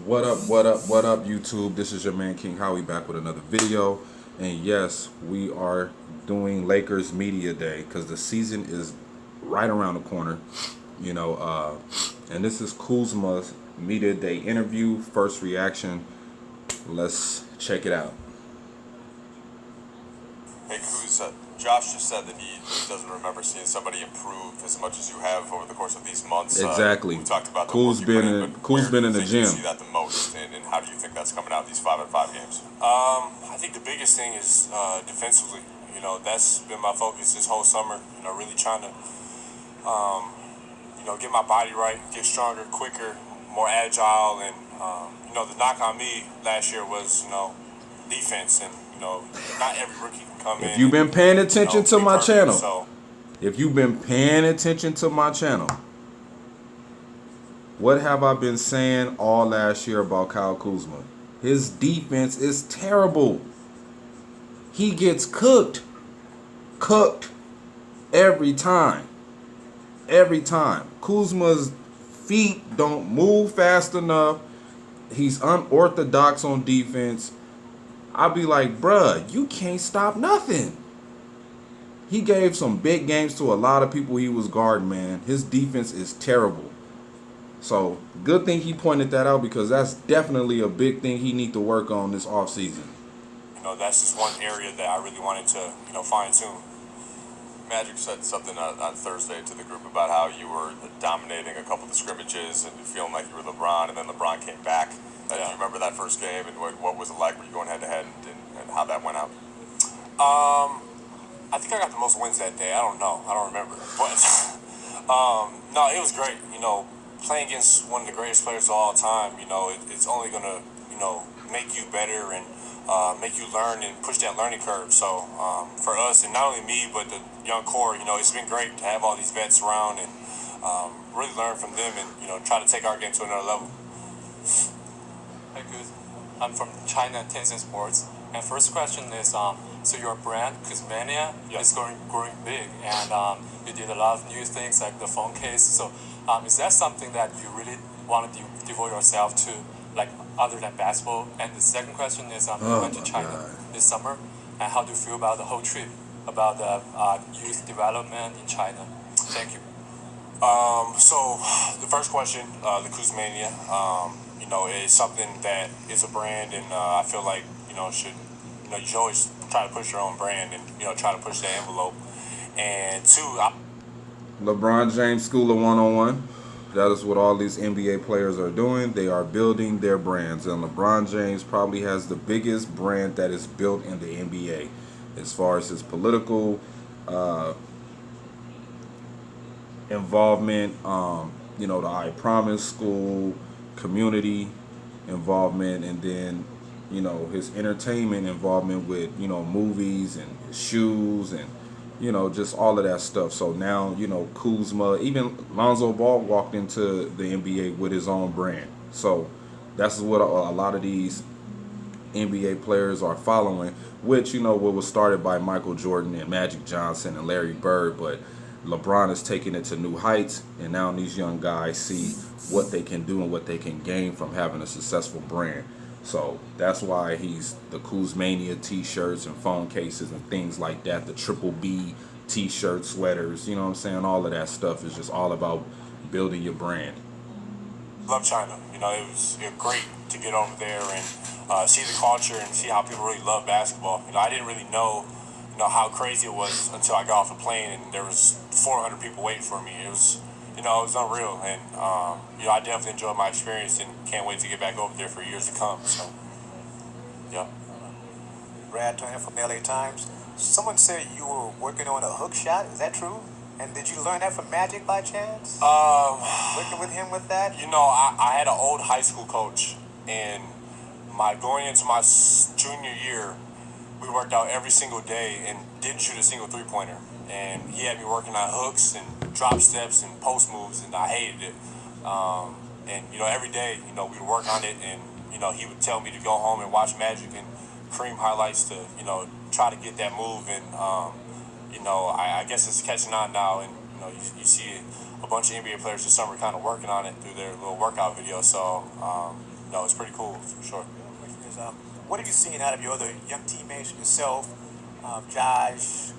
What up, YouTube? This is your man King Howie back with another video. And yes, we are doing Lakers Media Day because the season is right around the corner. You know, and this is Kuzma's Media Day interview, first reaction. Let's check it out. Hey, Kuz, Josh just said that he doesn't remember seeing somebody improve as much as you have over the course of these months. Exactly. We talked about the Kuz work you been put in but Kuz been in the where do you gym. see that the most, and how do you think that's coming out these 5-on-5 games? I think the biggest thing is defensively. You know, that's been my focus this whole summer. You know, really trying to, get my body right, get stronger, quicker, more agile, and the knock on me last year was defense, and not every rookie can come in. If you've been paying attention to my channel, So if you've been paying attention to my channel, what have I been saying all last year about Kyle Kuzma? His defense is terrible. He gets cooked every time. Every time. Kuzma's feet don't move fast enough. He's unorthodox on defense. I'll be like, bruh, you can't stop nothing. He gave some big games to a lot of people he was guarding, man. His defense is terrible. So, good thing he pointed that out because that's definitely a big thing he need to work on this offseason. That's just one area that I really wanted to, fine-tune. Magic said something on Thursday to the group about how you were dominating a couple of the scrimmages and feeling like you were LeBron, and then LeBron came back. Do you remember that first game, and what was it like? Were you going head-to-head, and how that went out? I think I got the most wins that day. I don't know. I don't remember. But, no, it was great. Playing against one of the greatest players of all time, it's only going to, make you better and make you learn and push that learning curve. So for us, and not only me, but the young core, it's been great to have all these vets around and really learn from them and, try to take our game to another level. Hi, good. I'm from China Tencent Sports. And first question is, so your brand, Kuzmania, is growing big, and you did a lot of new things like the phone case. So is that something that you really want to devote yourself to, like other than basketball? And the second question is, you went to China this summer, and how do you feel about the whole trip, about the youth development in China? Thank you. So the first question, the Kuzmania, is something that is a brand, and I feel like you should always try to push your own brand and try to push that envelope. And two, LeBron James School of One-on-One. That is what all these NBA players are doing. They are building their brands. And LeBron James probably has the biggest brand that is built in the NBA as far as his political involvement, the I Promise School, community involvement, and then, his entertainment involvement with, movies and his shoes and, just all of that stuff. So now, Kuzma, even Lonzo Ball walked into the NBA with his own brand. So that's what a lot of these NBA players are following, which, what was started by Michael Jordan and Magic Johnson and Larry Bird, but LeBron is taking it to new heights, and now these young guys see what they can do and what they can gain from having a successful brand. So that's why he's the Kuzmania t-shirts and phone cases and things like that, the Triple B t-shirts, sweaters, you know what I'm saying? All of that stuff is just all about building your brand. Love China. It was great to get over there and see the culture and see how people really love basketball. I didn't really know how crazy it was until I got off the plane and there was 400 people waiting for me. It was, it was unreal, and I definitely enjoyed my experience and can't wait to get back over there for years to come. So, yeah. Brad Turner from LA Times. Someone said you were working on a hook shot. Is that true? And did you learn that from Magic by chance? Working with him with that? I had an old high school coach, and going into my junior year, we worked out every single day and didn't shoot a single three-pointer. And he had me working on hooks and drop steps and post moves, and I hated it. And every day, we would work on it, and he would tell me to go home and watch Magic and Cream highlights to try to get that move. And I guess it's catching on now, and you see a bunch of NBA players this summer kind of working on it through their little workout videos. So no, it's pretty cool for sure. Is, what have you seen out of your other young teammates, yourself, Josh,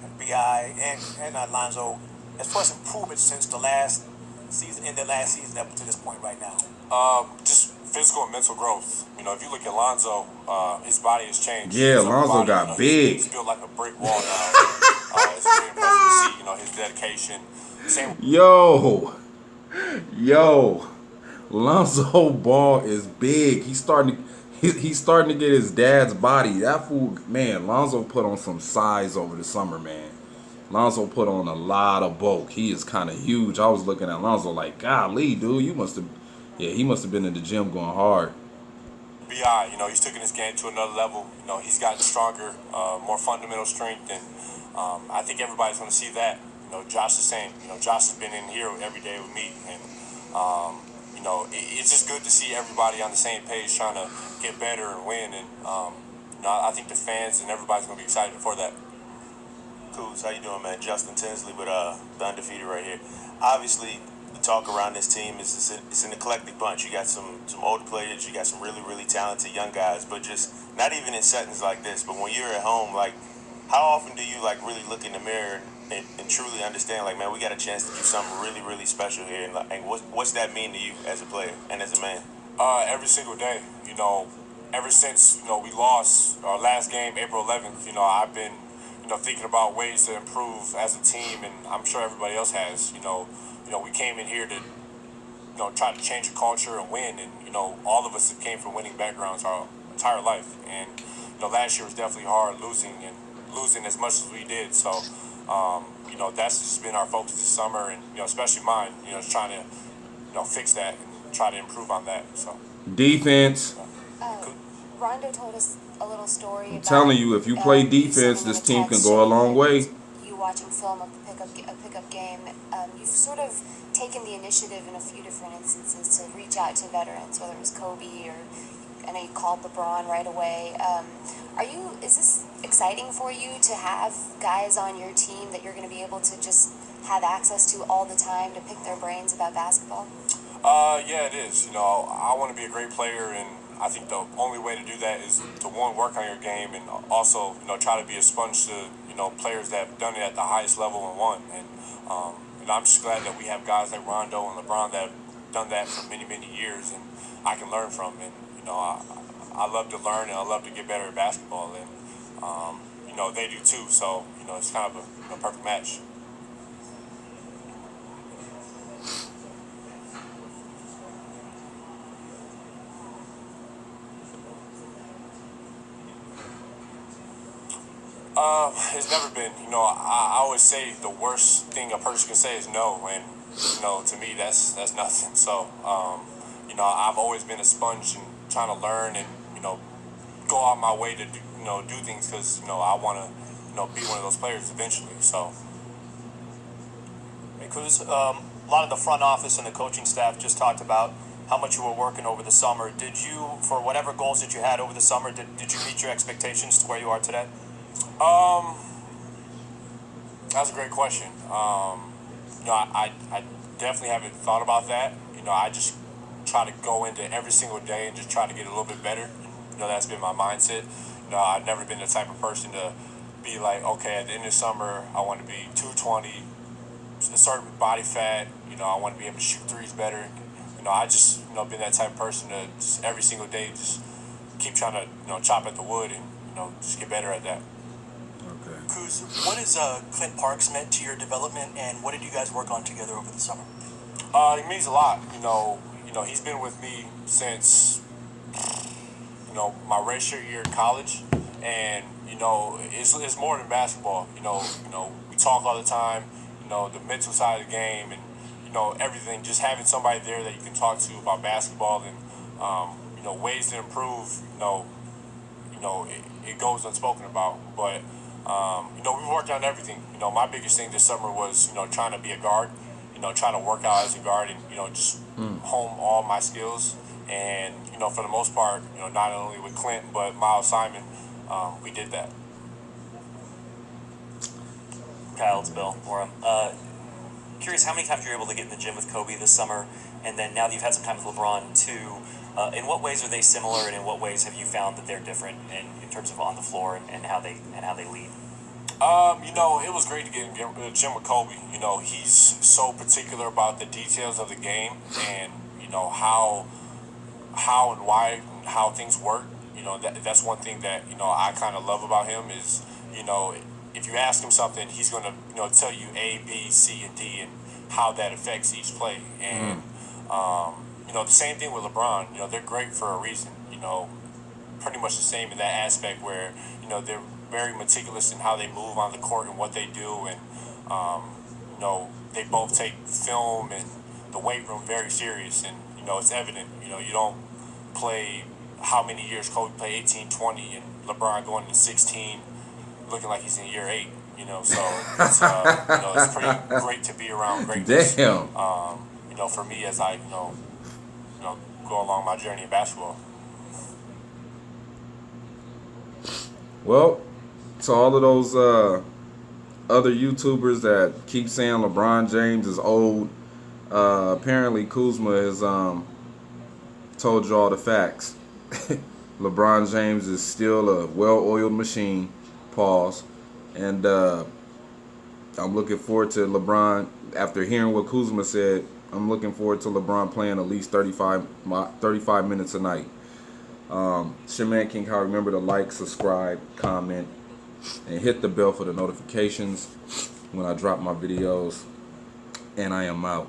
and Bi, and Lonzo, as far as improvements since the last season, in the last season up to this point right now? Just physical and mental growth. If you look at Lonzo, his body has changed. Yeah, His upper Lonzo body, got big. He's built like a brick wall now. It's very impressive to see, his dedication. Same. Yo, Lonzo Ball is big. He's starting to get his dad's body. That fool, man. Lonzo put on some size over the summer, man. Lonzo put on a lot of bulk. He is kind of huge. I was looking at Lonzo like, golly, dude, he must have been in the gym going hard. Bi, he's taken his game to another level. He's gotten stronger, more fundamental strength, and I think everybody's going to see that. Josh the same. Josh has been in here every day with me, and it's just good to see everybody on the same page trying to get better and win. And I think the fans and everybody's going to be excited for that. Kuz, how you doing, man? Justin Tinsley with the Undefeated right here. Obviously, the talk around this team is it's an eclectic bunch. You got some older players, you got some really, really talented young guys, but just not even in settings like this. But when you're at home, like, how often do you really look in the mirror and truly understand, man, we got a chance to do something really, really special here? And what's that mean to you as a player and as a man? Every single day. Ever since we lost our last game, April 11th. I've been thinking about ways to improve as a team, and I'm sure everybody else has. We came in here to try to change the culture and win, and all of us came from winning backgrounds our entire life, and last year was definitely hard losing as much as we did. So that's just been our focus this summer, and especially mine. Just trying to fix that and try to improve on that. So defense. Rondo told us a little story. I'm telling you, if you play defense, this team can go a long way. You watching film of a pickup game, you've sort of taken the initiative in a few different instances to reach out to veterans, whether it was Kobe or I know you called LeBron right away. Is this exciting for you to have guys on your team that you're going to be able to just have access to all the time to pick their brains about basketball? Yeah, it is. I want to be a great player, and I think the only way to do that is to work on your game, and also try to be a sponge to players that have done it at the highest level and won. And I'm just glad that we have guys like Rondo and LeBron that have done that for many, many years, and I can learn from. And I love to learn, and I love to get better at basketball, and they do too. So it's kind of a perfect match. It's never been. I always say the worst thing a person can say is no, and to me that's nothing. So I've always been a sponge and trying to learn and go out my way to do things because I want to be one of those players eventually. So. Hey, Kuz, a lot of the front office and the coaching staff just talked about how much you were working over the summer. Did you, for whatever goals that you had over the summer, did you meet your expectations to where you are today? That's a great question. I definitely haven't thought about that. I just try to go into every single day and just try to get a little bit better. That's been my mindset. I've never been the type of person to be like, okay, at the end of summer, I want to be 220, a certain body fat. I want to be able to shoot threes better. I just, been that type of person to just every single day just keep trying to, chop at the wood and, just get better at that. Okay. Kuz, what has Clint Parks meant to your development, and what did you guys work on together over the summer? He means a lot. He's been with me since, my redshirt year in college, and it's more than basketball. We talk all the time. The mental side of the game, and everything. Just having somebody there that you can talk to about basketball and ways to improve. It goes unspoken about, but we worked on everything. My biggest thing this summer was trying to be a guard. Trying to work out as a guard and just hone all my skills. And for the most part, not only with Clint but Miles Simon, we did that. Kyle, it's Bill. Curious how many times you were able to get in the gym with Kobe this summer, and then now that you've had some time with LeBron too, in what ways are they similar, and in what ways have you found that they're different in terms of on the floor and how they lead? It was great to get in the gym with Kobe. He's so particular about the details of the game and, how and why and how things work. That's one thing that, I kind of love about him is, if you ask him something, he's going to, tell you A, B, C, and D and how that affects each play. And, the same thing with LeBron. They're great for a reason. Pretty much the same in that aspect where, they're very meticulous in how they move on the court and what they do. And, they both take film and the weight room very serious. And, it's evident, you don't play how many years Kobe played, 18, 20, and LeBron going to 16 looking like he's in year 8. So it's, it's pretty great to be around greatness. Damn. For me as I, go along my journey in basketball. Well, to all of those other YouTubers that keep saying LeBron James is old, apparently Kuzma has told you all the facts. LeBron James is still a well-oiled machine. Pause. And I'm looking forward to LeBron. After hearing what Kuzma said, I'm looking forward to LeBron playing at least 35 minutes a night. It's your man King Kyle. Remember to like, subscribe, comment, and hit the bell for the notifications when I drop my videos. And I am out.